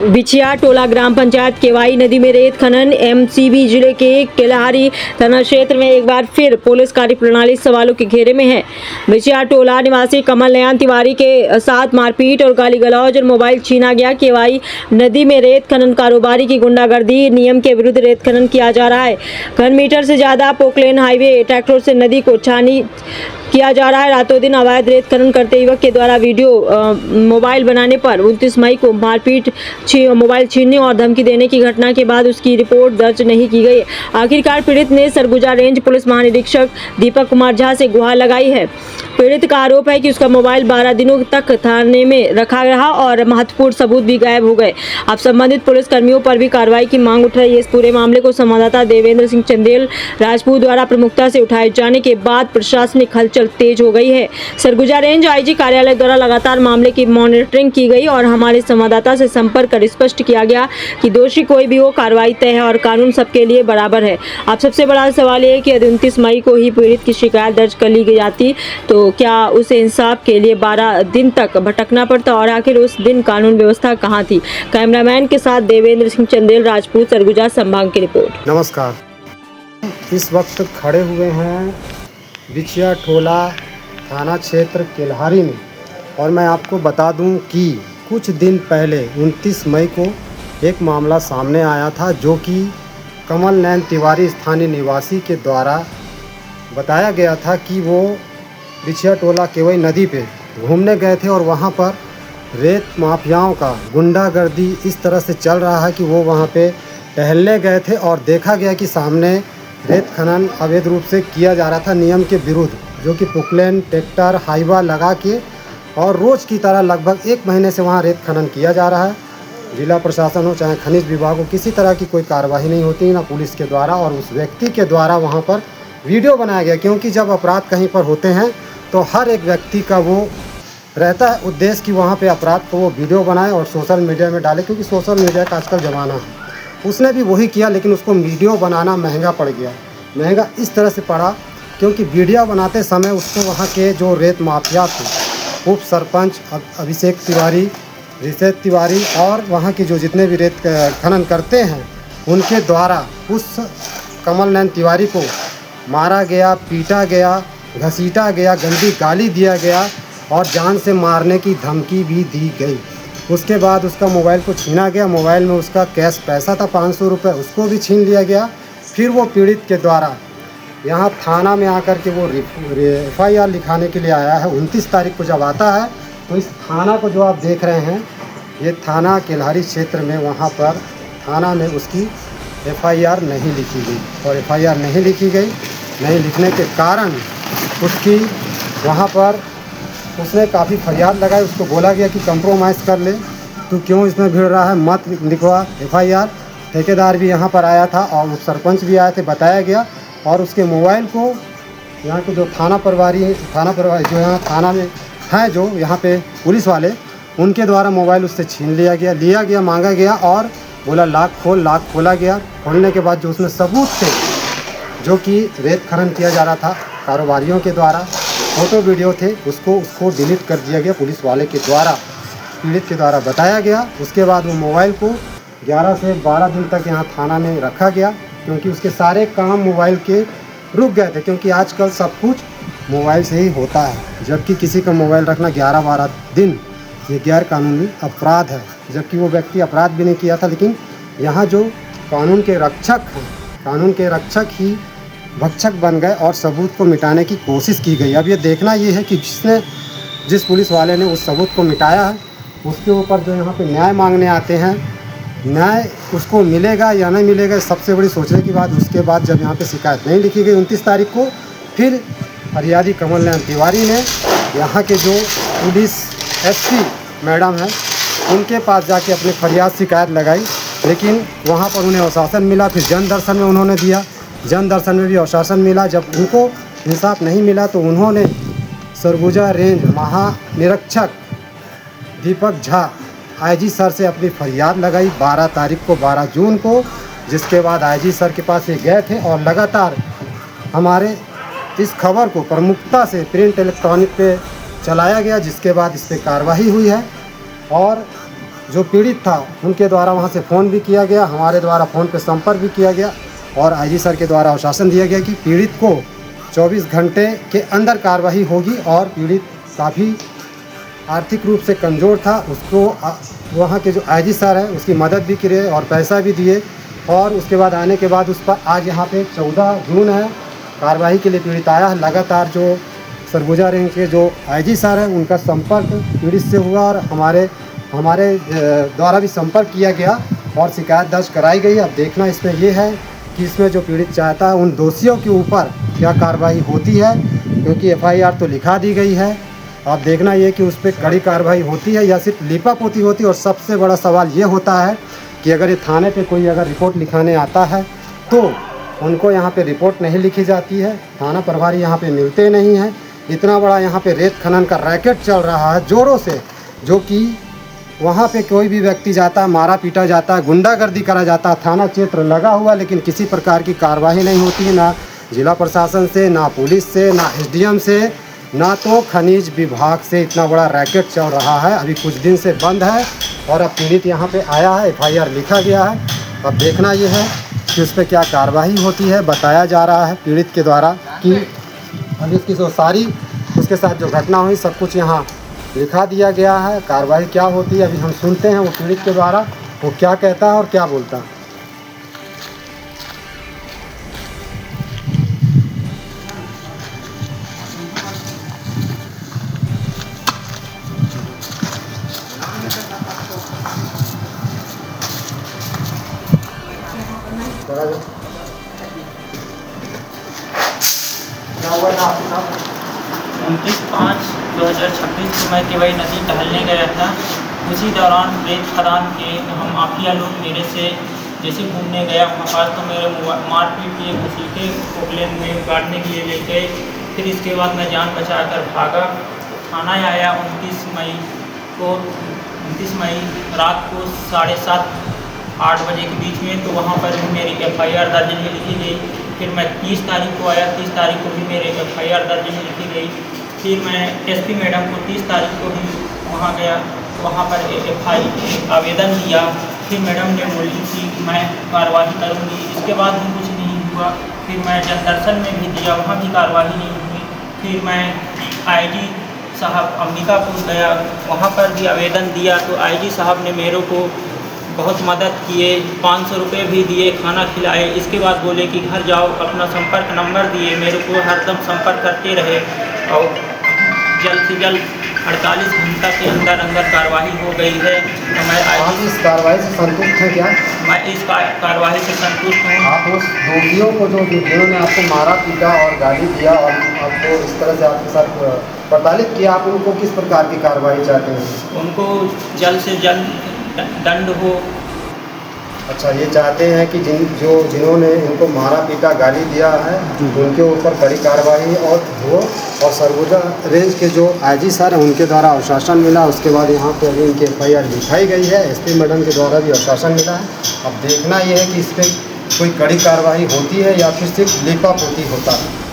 बिछिया टोला ग्राम पंचायत केवाई नदी में रेत खनन। एमसीबी जिले के केल्हारी थाना क्षेत्र में एक बार फिर पुलिस कार्यप्रणाली सवालों के घेरे में है। बिछिया टोला निवासी कमल नयन तिवारी के साथ मारपीट और गाली गलौज और मोबाइल छीना गया। केवाई नदी में रेत खनन कारोबारी की गुंडागर्दी, नियम के विरुद्ध रेत खनन किया जा रहा है। घन मीटर से ज्यादा पोकलेन हाईवे ट्रैक्टर से नदी को छानी किया जा रहा है। रातों दिन अवैध रेत खनन करते युवक के द्वारा वीडियो मोबाइल बनाने पर 29 मई को मारपीट, मोबाइल छीनने और धमकी देने की घटना के बाद उसकी रिपोर्ट दर्ज नहीं की गई। आखिरकार पीड़ित ने सरगुजा रेंज पुलिस महानिरीक्षक दीपक कुमार झा से गुहार लगाई है। पीड़ित का आरोप है कि उसका मोबाइल 12 दिनों तक थाने में रखा रहा और महत्वपूर्ण सबूत भी गायब हो गए। अब संबंधित पुलिस कर्मियों पर भी कार्रवाई की मांग उठ रही है। इस पूरे मामले को संवाददाता देवेंद्र सिंह चंदेल राजपूत द्वारा प्रमुखता से उठाए जाने के बाद प्रशासनिक हलचल तेज हो गई है। सरगुजा रेंज आईजी कार्यालय द्वारा लगातार मामले की मॉनिटरिंग की गई और हमारे संवाददाता से संपर्क कर स्पष्ट किया गया कि दोषी कोई भी हो, कार्रवाई तय है और कानून सबके लिए बराबर है। अब सबसे बड़ा सवाल ये है कि यदि 29 मई को ही पीड़ित की शिकायत दर्ज कर ली जाती तो क्या उसे इंसाफ के लिए 12 दिन तक भटकना पड़ता और आखिर उस दिन कानून व्यवस्था कहाँ थी। कैमरामैन के साथ देवेंद्र सिंह चंदेल राजपूत, सरगुजा संभाग की रिपोर्ट। नमस्कार, इस वक्त खड़े हुए हैं बिछिया टोला थाना क्षेत्र केल्हारी में और मैं आपको बता दूं कि कुछ दिन पहले 29 मई को एक मामला सामने आया था जो कि कमल नयन तिवारी स्थानीय निवासी के द्वारा बताया गया था कि वो बिछिया टोला केवई नदी पे घूमने गए थे और वहाँ पर रेत माफियाओं का गुंडागर्दी इस तरह से चल रहा है कि वो वहाँ पे टहलने गए थे और देखा गया कि सामने रेत खनन अवैध रूप से किया जा रहा था नियम के विरुद्ध, जो कि पोकलेन ट्रैक्टर हाईवा लगा के और रोज़ की तरह लगभग 1 महीने से वहाँ रेत खनन किया जा रहा है। जिला प्रशासन हो चाहे खनिज विभाग हो, किसी तरह की कोई कार्रवाई नहीं होती ना पुलिस के द्वारा और उस व्यक्ति के द्वारा वहाँ पर वीडियो बनाया गया। क्योंकि जब अपराध कहीं पर होते हैं तो हर एक व्यक्ति का वो रहता है उद्देश्य कि वहाँ पर अपराध को वो वीडियो बनाए और सोशल मीडिया में डाले, क्योंकि सोशल मीडिया का आजकल ज़माना है। उसने भी वही किया, लेकिन उसको वीडियो बनाना महंगा पड़ गया। महंगा इस तरह से पड़ा क्योंकि वीडियो बनाते समय उसको वहाँ के जो रेत माफिया थे, उप सरपंच अभिषेक तिवारी, ऋषित तिवारी और वहाँ की जो जितने भी रेत खनन करते हैं उनके द्वारा उस कमल नयन तिवारी को मारा गया, पीटा गया, घसीटा गया, गंदी गाली दिया गया और जान से मारने की धमकी भी दी गई। उसके बाद उसका मोबाइल को छीना गया। मोबाइल में उसका कैश पैसा था 500 रुपये, उसको भी छीन लिया गया। फिर वो पीड़ित के द्वारा यहाँ थाना में आकर के वो FIR लिखाने के लिए आया है। 29 तारीख को जब आता है तो इस थाना को जो आप देख रहे हैं, ये थाना केल्हारी क्षेत्र में, वहाँ पर थाना में उसकी FIR नहीं लिखी गई और FIR नहीं लिखी गई। नहीं लिखने के कारण उसकी वहाँ पर उसने काफ़ी फरियाद लगाई। उसको बोला गया कि कंप्रोमाइज़ कर ले, तू क्यों इसमें भिड़ रहा है, मत लिखवा FIR। ठेकेदार भी यहाँ पर आया था और सरपंच भी आए थे, बताया गया और उसके मोबाइल को यहाँ के जो थाना प्रभारी जो यहाँ थाना में हैं, जो यहाँ पे पुलिस वाले, उनके द्वारा मोबाइल उससे छीन लिया गया, मांगा गया और बोला लाख खोला गया। खोलने के बाद जो उसमें सबूत थे जो कि रेत खनन किया जा रहा था कारोबारियों के द्वारा, फ़ोटो वीडियो थे, उसको डिलीट कर दिया गया पुलिस वाले के द्वारा, पीड़ित के द्वारा बताया गया। उसके बाद वो मोबाइल को 11 से 12 दिन तक यहाँ थाना में रखा गया क्योंकि उसके सारे काम मोबाइल के रुक गए थे, क्योंकि आजकल सब कुछ मोबाइल से ही होता है। जबकि किसी का मोबाइल रखना 11-12 दिन ये गैर कानूनी अपराध है, जबकि वो व्यक्ति अपराध भी नहीं किया था। लेकिन यहाँ जो कानून के रक्षक हैं, कानून के रक्षक ही भक्षक बन गए और सबूत को मिटाने की कोशिश की गई। अब ये देखना ये है कि जिस पुलिस वाले ने उस सबूत को मिटाया है उसके ऊपर जो यहाँ पे न्याय मांगने आते हैं, न्याय उसको मिलेगा या नहीं मिलेगा, सबसे बड़ी सोचने की बात। उसके बाद जब यहाँ पे शिकायत नहीं लिखी गई 29 तारीख को, फिर फरियादी कमल नयन तिवारी ने यहाँ के जो पुलिस SP मैडम हैं उनके पास जाके अपनी फरियाद शिकायत लगाई, लेकिन वहाँ पर उन्हें आश्वासन मिला। फिर जन दर्शन में उन्होंने दिया, जन दर्शन में भी आश्वासन मिला। जब उनको इंसाफ नहीं मिला तो उन्होंने सरगुजा रेंज महानिरीक्षक दीपक झा IG सर से अपनी फरियाद लगाई 12 जून को, जिसके बाद IG सर के पास ये गए थे और लगातार हमारे इस खबर को प्रमुखता से प्रिंट इलेक्ट्रॉनिक पे चलाया गया, जिसके बाद इस पर कार्रवाई हुई है और जो पीड़ित था उनके द्वारा वहाँ से फ़ोन भी किया गया, हमारे द्वारा फ़ोन पे संपर्क भी किया गया और आईजी सर के द्वारा आश्वासन दिया गया कि पीड़ित को 24 घंटे के अंदर कार्रवाई होगी और पीड़ित काफ़ी आर्थिक रूप से कमज़ोर था, उसको वहाँ के जो आईजी सर है उसकी मदद भी करे और पैसा भी दिए। और उसके बाद आने के बाद उस पर आज यहाँ पे 14 जून है, कार्रवाई के लिए पीड़ित आया है। लगातार जो सरगुजा रेंज के जो आईजी सर है उनका संपर्क पीड़ित से हुआ और हमारे द्वारा भी संपर्क किया गया और शिकायत दर्ज कराई गई। अब देखना इसमें ये है कि इसमें जो पीड़ित चाहता है उन दोषियों के ऊपर क्या कार्रवाई होती है, क्योंकि एफआईआर तो लिखा दी गई है। अब देखना ये कि उस पर कड़ी कार्रवाई होती है या सिर्फ लिपापोती होती है। और सबसे बड़ा सवाल ये होता है कि अगर ये थाने पे कोई अगर रिपोर्ट लिखाने आता है तो उनको यहाँ पे रिपोर्ट नहीं लिखी जाती है, थाना प्रभारी यहाँ पे मिलते नहीं हैं। इतना बड़ा यहाँ पे रेत खनन का रैकेट चल रहा है ज़ोरों से, जो कि वहाँ पे कोई भी व्यक्ति जाता है मारा पीटा जाता है, गुंडागर्दी करा जाता है, थाना क्षेत्र लगा हुआ लेकिन किसी प्रकार की कार्रवाई नहीं होती है, ना जिला प्रशासन से, ना पुलिस से, ना एसडीएम से, ना तो खनिज विभाग से। इतना बड़ा रैकेट चल रहा है, अभी कुछ दिन से बंद है और अब पीड़ित यहाँ पे आया है, एफआईआर लिखा गया है। अब देखना ये है कि उस पर क्या कार्रवाई होती है। बताया जा रहा है पीड़ित के द्वारा कि अभी उसकी जो सारी उसके साथ जो घटना हुई सब कुछ यहाँ लिखा दिया गया है। कार्रवाई क्या होती है अभी हम सुनते हैं वो पीड़ित के द्वारा वो क्या कहता है और क्या बोलता है। क्या हुआ था आपके साथ? 29/5/2026 को मैं केवई नदी टहलने गया था। उसी दौरान रेत खदान के हम माफिया लोग मेरे से जैसे घूमने गया वहाँ पर तो मेरे मारपीट किए, घसीटे, कोकले में गाड़ने के लिए ले गए। फिर इसके बाद मैं जान बचा कर भागा, थाना आया। 29 मई रात को 7:30-8 बजे के बीच में, तो वहाँ पर भी मेरी एफआईआर दर्ज नहीं लिखी गई। फिर मैं 30 तारीख को आया, 30 तारीख को भी मेरे एफआईआर दर्ज नहीं लिखी गई। फिर मैं एसपी मैडम को 30 तारीख को भी वहाँ गया, वहाँ पर आवेदन दिया। फिर मैडम ने बोली कि मैं कार्रवाई करूँगी। इसके बाद भी कुछ नहीं हुआ। फिर मैं जन दर्शन में भी दिया, वहाँ भी कार्रवाई नहीं हुई। फिर मैं आईजी साहब अंबिकापुर गया, वहाँ पर भी आवेदन दिया तो आईजी साहब ने मेरे को बहुत मदद किए, 500 रुपये भी दिए, खाना खिलाए। इसके बाद बोले कि घर जाओ, अपना संपर्क नंबर दिए, मेरे को हरदम संपर्क करते रहे और जल्द से जल्द 48 घंटा के अंदर कार्रवाई हो गई है। तो मैं आप इस कार्रवाई से संतुष्ट हैं क्या? मैं इस कार्रवाई से संतुष्ट हूँ। आप उस दोषियों को जो जिन्होंने आपको मारा पीटा और गाली दिया और आपको इस तरह से आपके साथ प्रताड़ित किया, आप उनको किस प्रकार की कार्रवाई चाहते हैं? उनको जल्द से जल्द दंड हो। अच्छा, ये चाहते हैं कि जिन्होंने इनको मारा पीटा गाली दिया है उनके ऊपर कड़ी कार्रवाई और सरगुजा रेंज के जो आईजी सर हैं उनके द्वारा आश्वासन मिला। उसके बाद यहाँ पे अभी इनकी एफआईआर लिखाई गई है, एसपी मैडम के द्वारा भी आश्वासन मिला है। अब देखना ये है कि इस पर कोई कड़ी कार्रवाई होती है या फिर सिर्फ लिपापोती होता है।